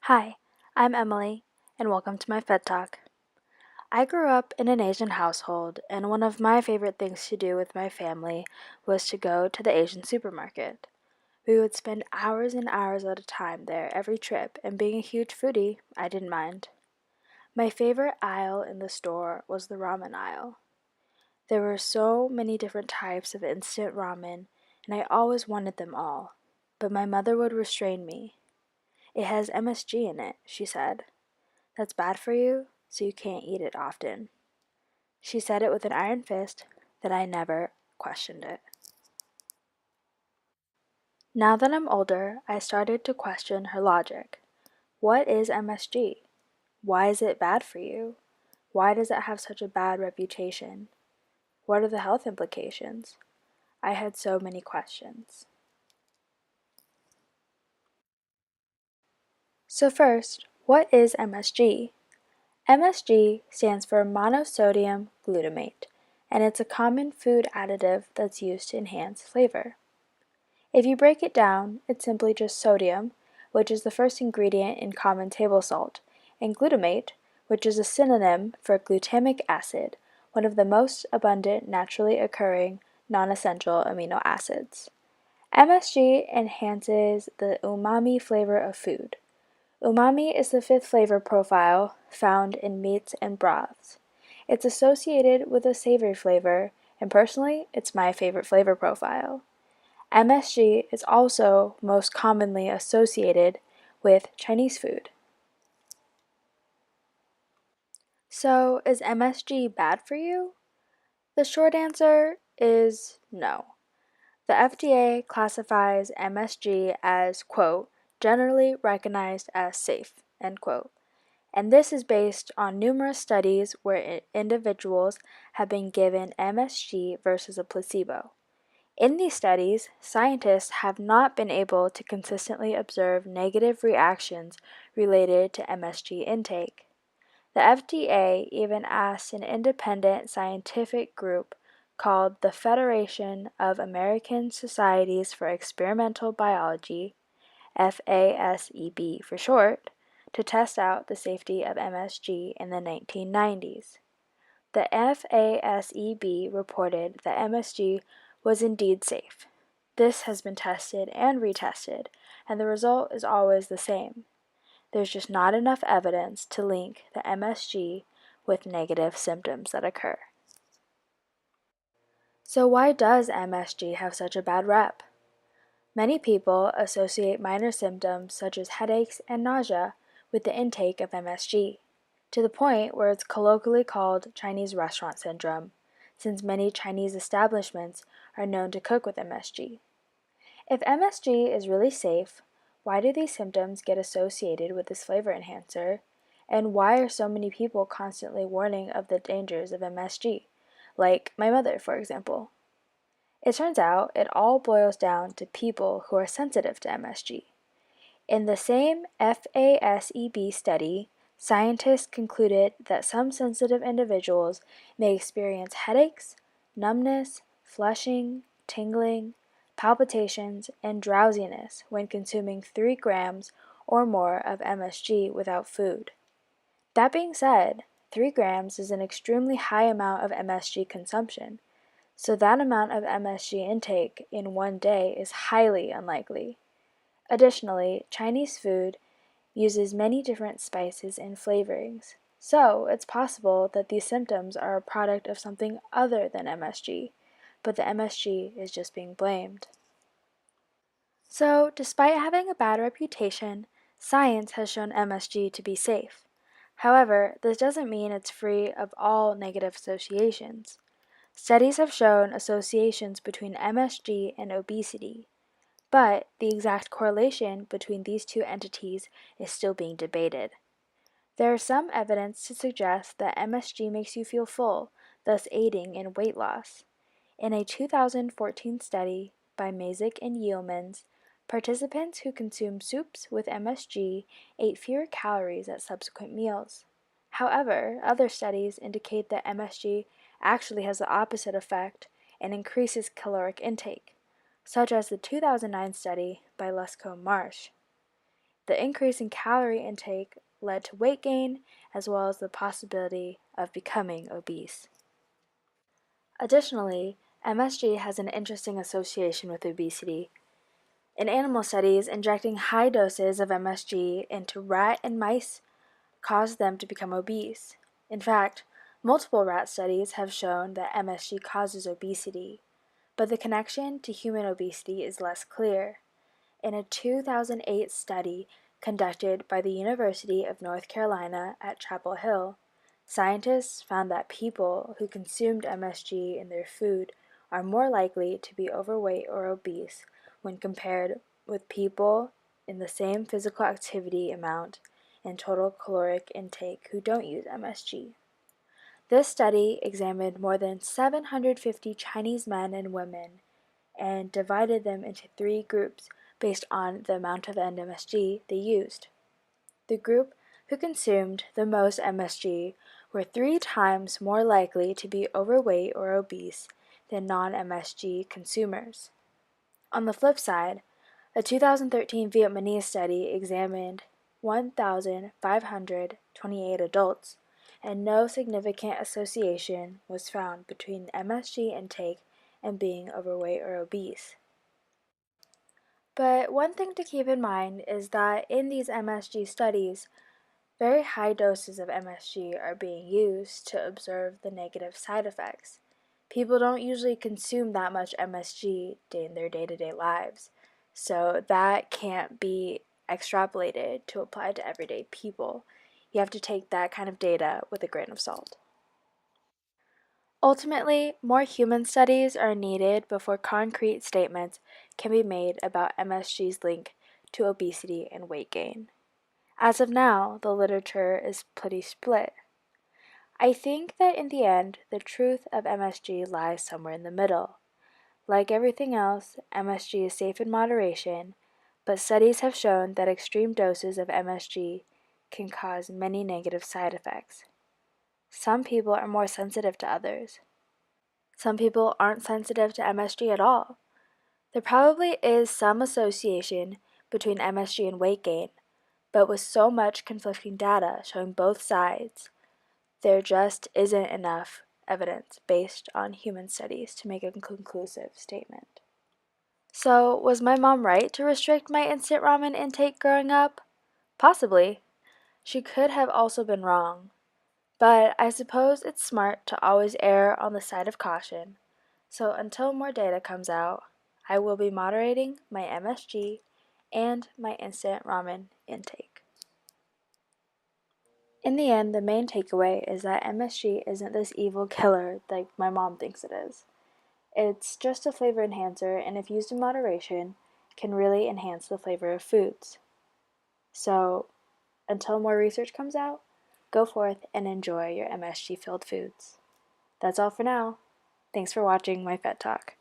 Hi, I'm Emily, and welcome to my Fed Talk. I grew up in an Asian household, and one of my favorite things to do with my family was to go to the Asian supermarket. We would spend hours and hours at a time there every trip, and being a huge foodie, I didn't mind. My favorite aisle in the store was the ramen aisle. There were so many different types of instant ramen, and I always wanted them all, but my mother would restrain me. "It has MSG in it," she said. "That's bad for you, so you can't eat it often." She said it with an iron fist that I never questioned it. Now that I'm older, I started to question her logic. What is MSG? Why is it bad for you? Why does it have such a bad reputation? What are the health implications? I had so many questions. So first, what is MSG? MSG stands for monosodium glutamate, and it's a common food additive that's used to enhance flavor. If you break it down, it's simply just sodium, which is the first ingredient in common table salt, and glutamate, which is a synonym for glutamic acid, one of the most abundant naturally occurring non-essential amino acids. MSG enhances the umami flavor of food. Umami is the fifth flavor profile found in meats and broths. It's associated with a savory flavor, and personally, it's my favorite flavor profile. MSG is also most commonly associated with Chinese food. So, is MSG bad for you? The short answer is no. The FDA classifies MSG as, quote, generally recognized as safe, end quote. And this is based on numerous studies where individuals have been given MSG versus a placebo. In these studies, scientists have not been able to consistently observe negative reactions related to MSG intake. The FDA even asked an independent scientific group called the Federation of American Societies for Experimental Biology, FASEB for short, to test out the safety of MSG in the 1990s. The FASEB reported that MSG was indeed safe. This has been tested and retested, and the result is always the same. There's just not enough evidence to link the MSG with negative symptoms that occur. So why does MSG have such a bad rep? Many people associate minor symptoms such as headaches and nausea with the intake of MSG, to the point where it's colloquially called Chinese restaurant syndrome, since many Chinese establishments are known to cook with MSG. If MSG is really safe, why do these symptoms get associated with this flavor enhancer? And why are so many people constantly warning of the dangers of MSG? Like my mother, for example. It turns out it all boils down to people who are sensitive to MSG. In the same FASEB study, scientists concluded that some sensitive individuals may experience headaches, numbness, flushing, tingling, palpitations, and drowsiness when consuming 3 grams or more of MSG without food. That being said, 3 grams is an extremely high amount of MSG consumption, so that amount of MSG intake in one day is highly unlikely. Additionally, Chinese food uses many different spices and flavorings, so it's possible that these symptoms are a product of something other than MSG, but the MSG is just being blamed. So, despite having a bad reputation, science has shown MSG to be safe. However, this doesn't mean it's free of all negative associations. Studies have shown associations between MSG and obesity, but the exact correlation between these two entities is still being debated. There is some evidence to suggest that MSG makes you feel full, thus aiding in weight loss. In a 2014 study by Mazik and Yeomans, participants who consumed soups with MSG ate fewer calories at subsequent meals. However, other studies indicate that MSG actually has the opposite effect and increases caloric intake, such as the 2009 study by Lesko Marsh. The increase in calorie intake led to weight gain as well as the possibility of becoming obese. Additionally, MSG has an interesting association with obesity. In animal studies, injecting high doses of MSG into rat and mice caused them to become obese. In fact, multiple rat studies have shown that MSG causes obesity, but the connection to human obesity is less clear. In a 2008 study conducted by the University of North Carolina at Chapel Hill, scientists found that people who consumed MSG in their food are more likely to be overweight or obese when compared with people in the same physical activity amount and total caloric intake who don't use MSG. This study examined more than 750 Chinese men and women and divided them into 3 groups based on the amount of MSG they used. The group who consumed the most MSG were 3 times more likely to be overweight or obese than non-MSG consumers. On the flip side, a 2013 Vietnamese study examined 1,528 adults, and no significant association was found between MSG intake and being overweight or obese. But one thing to keep in mind is that in these MSG studies, very high doses of MSG are being used to observe the negative side effects. People don't usually consume that much MSG in their day-to-day lives, so that can't be extrapolated to apply to everyday people. You have to take that kind of data with a grain of salt. Ultimately, more human studies are needed before concrete statements can be made about MSG's link to obesity and weight gain. As of now, the literature is pretty split. I think that in the end, the truth of MSG lies somewhere in the middle. Like everything else, MSG is safe in moderation, but studies have shown that extreme doses of MSG can cause many negative side effects. Some people are more sensitive to others. Some people aren't sensitive to MSG at all. There probably is some association between MSG and weight gain, but with so much conflicting data showing both sides, there just isn't enough evidence based on human studies to make a conclusive statement. So, was my mom right to restrict my instant ramen intake growing up? Possibly. She could have also been wrong. But I suppose it's smart to always err on the side of caution. So until more data comes out, I will be moderating my MSG and my instant ramen intake. In the end, the main takeaway is that MSG isn't this evil killer like my mom thinks it is. It's just a flavor enhancer, and if used in moderation, can really enhance the flavor of foods. So, until more research comes out, go forth and enjoy your MSG-filled foods. That's all for now. Thanks for watching my Pet Talk.